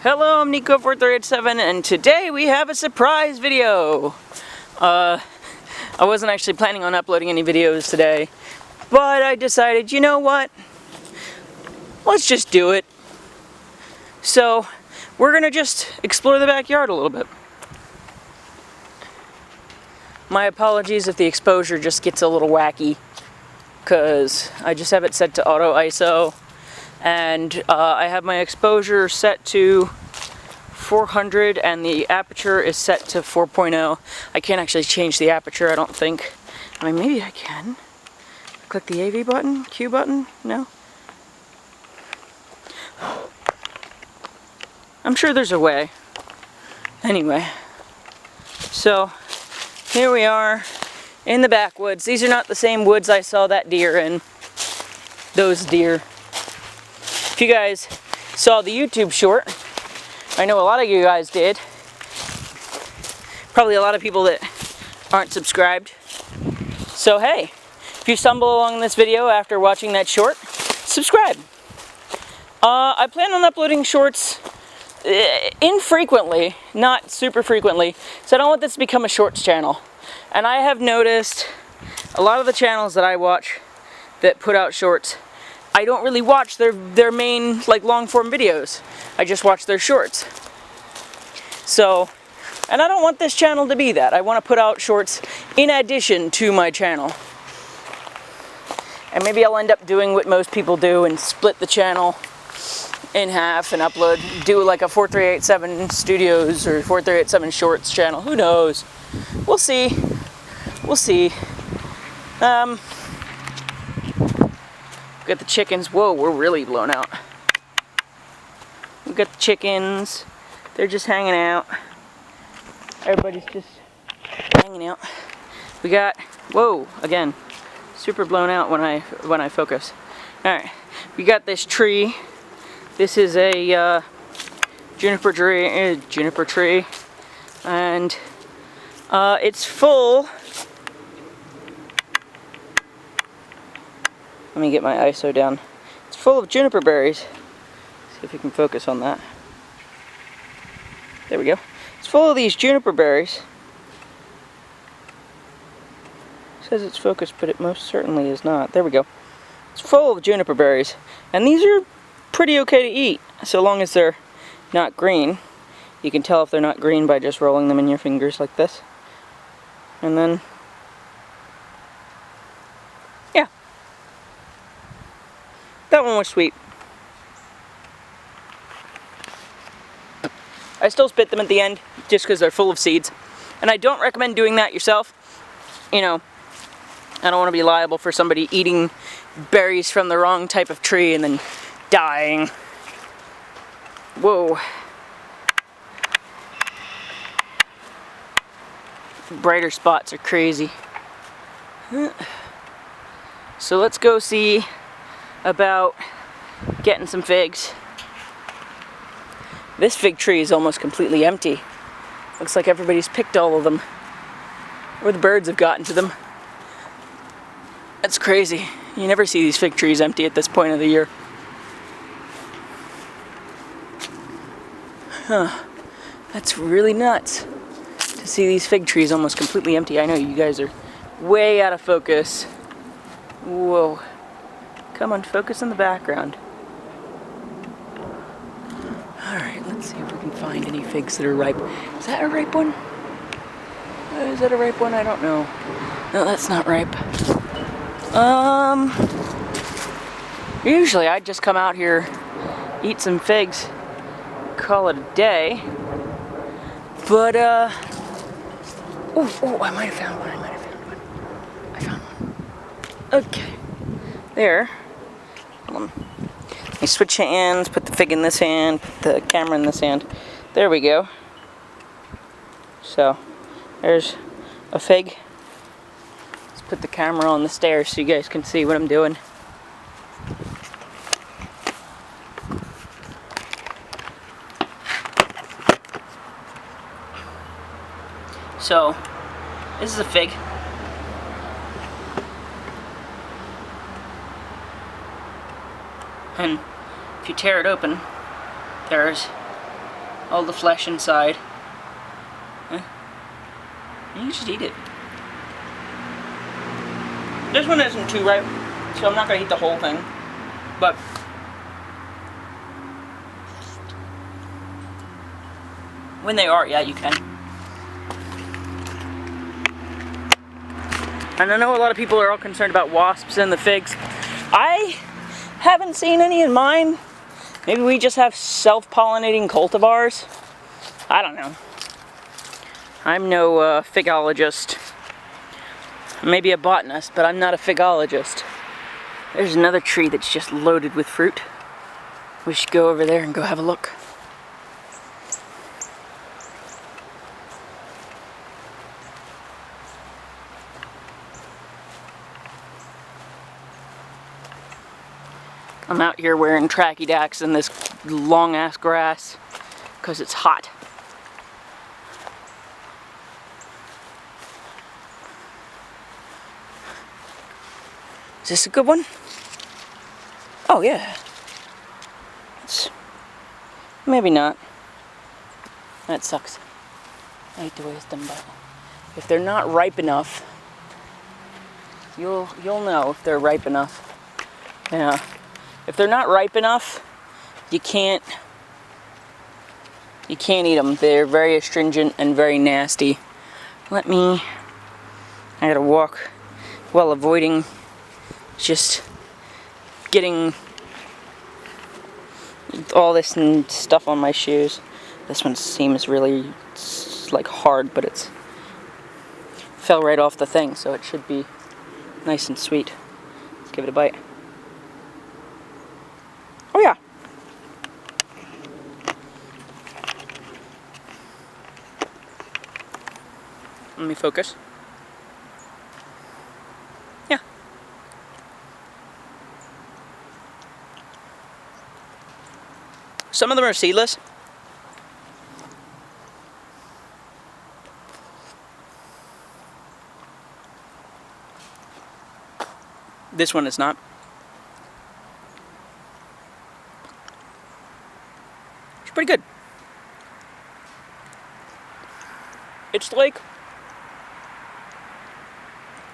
Hello, I'm Nico4387 and today we have a surprise video. I wasn't actually planning on uploading any videos today, but I decided, you know what? Let's just do it. So, we're gonna just explore the backyard a little bit. My apologies if the exposure just gets a little wacky, because I just have it set to auto ISO. And I have my exposure set to 400 and the aperture is set to 4.0. I can't actually change the aperture, I don't think. I mean, maybe I can. Click the AV button, Q button, no? I'm sure there's a way. Anyway, so here we are in the backwoods. These are not the same woods I saw that deer in. Those deer. If you guys saw the YouTube short, I know a lot of you guys did. Probably a lot of people that aren't subscribed. So hey, if you stumble along this video after watching that short, subscribe. I plan on uploading shorts infrequently, not super frequently, so I don't want this to become a shorts channel. And I have noticed a lot of the channels that I watch that put out shorts, I don't really watch their main, like, long-form videos. I just watch their shorts. So, and I don't want this channel to be that. I want to put out shorts in addition to my channel. And maybe I'll end up doing what most people do and split the channel in half and upload, do like a 4387 Studios or 4387 Shorts channel. Who knows? We'll see. We'll see. Got the chickens. Whoa, we're really blown out. We got the chickens. They're just hanging out. Everybody's just hanging out. We got, whoa, again, super blown out when I focus. All right, we got this tree. This is a juniper tree, and it's full. Let me get my ISO down. It's full of juniper berries. See if we can focus on that. There we go. It's full of these juniper berries. It says it's focused, but it most certainly is not. There we go. It's full of juniper berries. And these are pretty okay to eat, so long as they're not green. You can tell if they're not green by just rolling them in your fingers like this. And then, yeah. That one was sweet. I still spit them at the end just because they're full of seeds. And I don't recommend doing that yourself. You know, I don't want to be liable for somebody eating berries from the wrong type of tree and then dying. Whoa. Brighter spots are crazy. So let's go see about getting some figs. This fig tree is almost completely empty. Looks like everybody's picked all of them. Or the birds have gotten to them. That's crazy. You never see these fig trees empty at this point of the year. Huh. That's really nuts to see these fig trees almost completely empty. I know you guys are way out of focus. Whoa. Come on, focus in the background. Alright, let's see if we can find any figs that are ripe. Is that a ripe one? Is that a ripe one? I don't know. No, that's not ripe. Usually I'd just come out here, eat some figs, call it a day. But, oh, I might have found one. I found one. Okay. There. Hold on. Let me switch hands, put the fig in this hand, put the camera in this hand. There we go. So, there's a fig. Let's put the camera on the stairs so you guys can see what I'm doing. So, this is a fig. And if you tear it open, there's all the flesh inside. You just eat it. This one isn't too ripe, so I'm not going to eat the whole thing. But when they are, yeah, you can. And I know a lot of people are all concerned about wasps in the figs. I haven't seen any in mine. Maybe we just have self-pollinating cultivars. I don't know. I'm no figologist. Maybe a botanist, but I'm not a figologist. There's another tree that's just loaded with fruit. We should go over there and go have a look. I'm out here wearing tracky dacks in this long ass grass because it's hot. Is this a good one? Oh yeah. Maybe not. That sucks. I hate to waste them, but if they're not ripe enough, you'll know if they're ripe enough. Yeah. If they're not ripe enough, you can't eat them. They're very astringent and very nasty. I gotta walk while avoiding just getting all this stuff on my shoes. This one seems really like hard, but it's fell right off the thing, so it should be nice and sweet. Let's give it a bite. Oh yeah. Let me focus. Yeah. Some of them are seedless. This one is not. It's pretty good. It's like,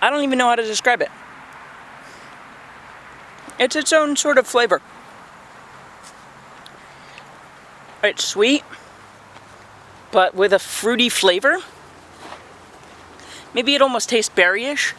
I don't even know how to describe it. It's its own sort of flavor. It's sweet, but with a fruity flavor. Maybe it almost tastes berryish.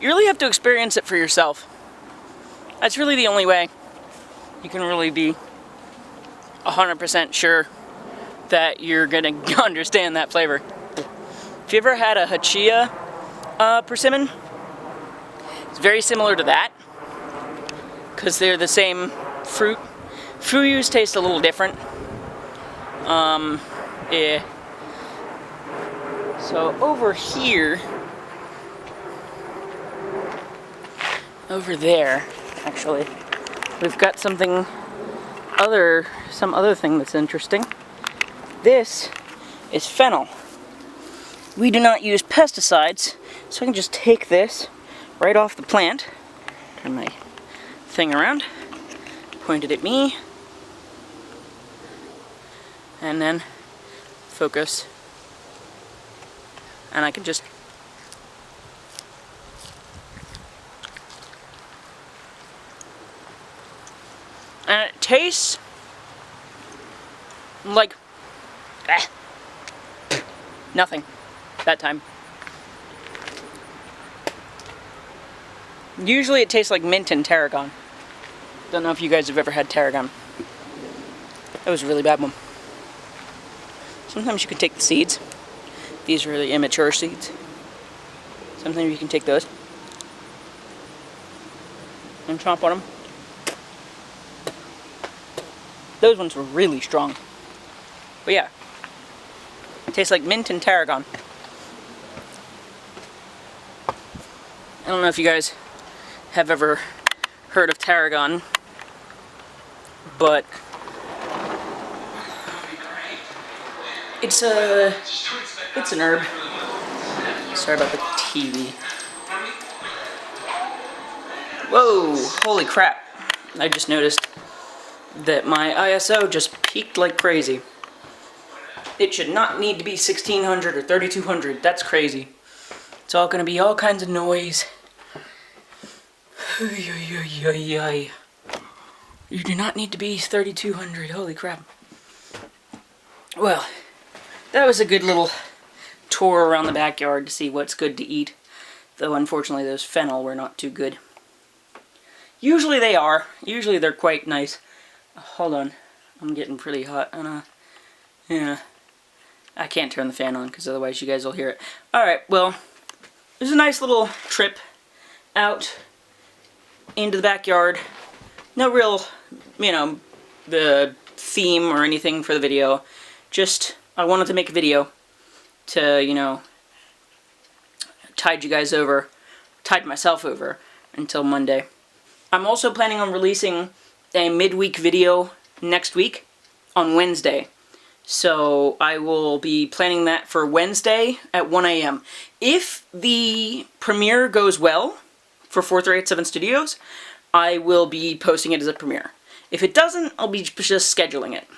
You really have to experience it for yourself. That's really the only way you can really be 100% sure that you're gonna understand that flavor. If you ever had a hachia persimmon, it's very similar to that, because they're the same fruit. Fuyus taste a little different. Yeah. So over here, over there, actually, we've got some other thing that's interesting. This is fennel. We do not use pesticides, so I can just take this right off the plant. Turn my thing around, point it at me, and then focus. And I can just and it tastes like nothing that time. Usually it tastes like mint and tarragon. Don't know if you guys have ever had tarragon. That was a really bad one. Sometimes you can take the seeds. These are really immature seeds. Sometimes you can take those and chomp on them. Those ones were really strong. But yeah, it tastes like mint and tarragon. I don't know if you guys have ever heard of tarragon, but it's an herb. Sorry about the TV. Whoa, holy crap. I just noticed that my ISO just peaked like crazy. It should not need to be 1600 or 3200. That's crazy. It's all going to be all kinds of noise. You do not need to be 3200. Holy crap. Well, that was a good little tour around the backyard to see what's good to eat. Though unfortunately those fennel were not too good. Usually they are. Usually they're quite nice. Hold on. I'm getting pretty hot. Yeah. I can't turn the fan on because otherwise you guys will hear it. Alright, well, it was a nice little trip out into the backyard. No real, the theme or anything for the video. Just, I wanted to make a video to, tide myself over until Monday. I'm also planning on releasing a midweek video next week on Wednesday. So I will be planning that for Wednesday at 1 a.m. If the premiere goes well for 4387 Studios, I will be posting it as a premiere. If it doesn't, I'll be just scheduling it.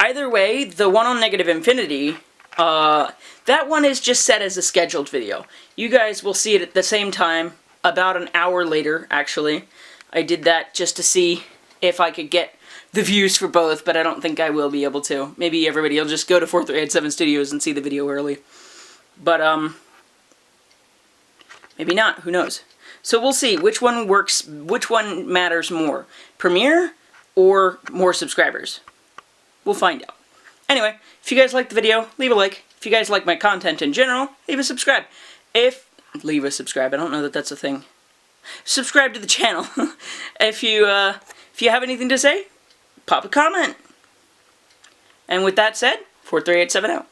Either way, the one on NegativeInfinity, that one is just set as a scheduled video. You guys will see it at the same time, about an hour later, actually. I did that just to see if I could get the views for both, but I don't think I will be able to. Maybe everybody will just go to 4387 Studios and see the video early. But, maybe not. Who knows? So we'll see which one works, which one matters more. Premiere or more subscribers? We'll find out. Anyway, if you guys liked the video, leave a like. If you guys like my content in general, leave a subscribe. Leave a subscribe. I don't know that that's a thing. Subscribe to the channel. If you have anything to say, pop a comment. And with that said, 4387 out.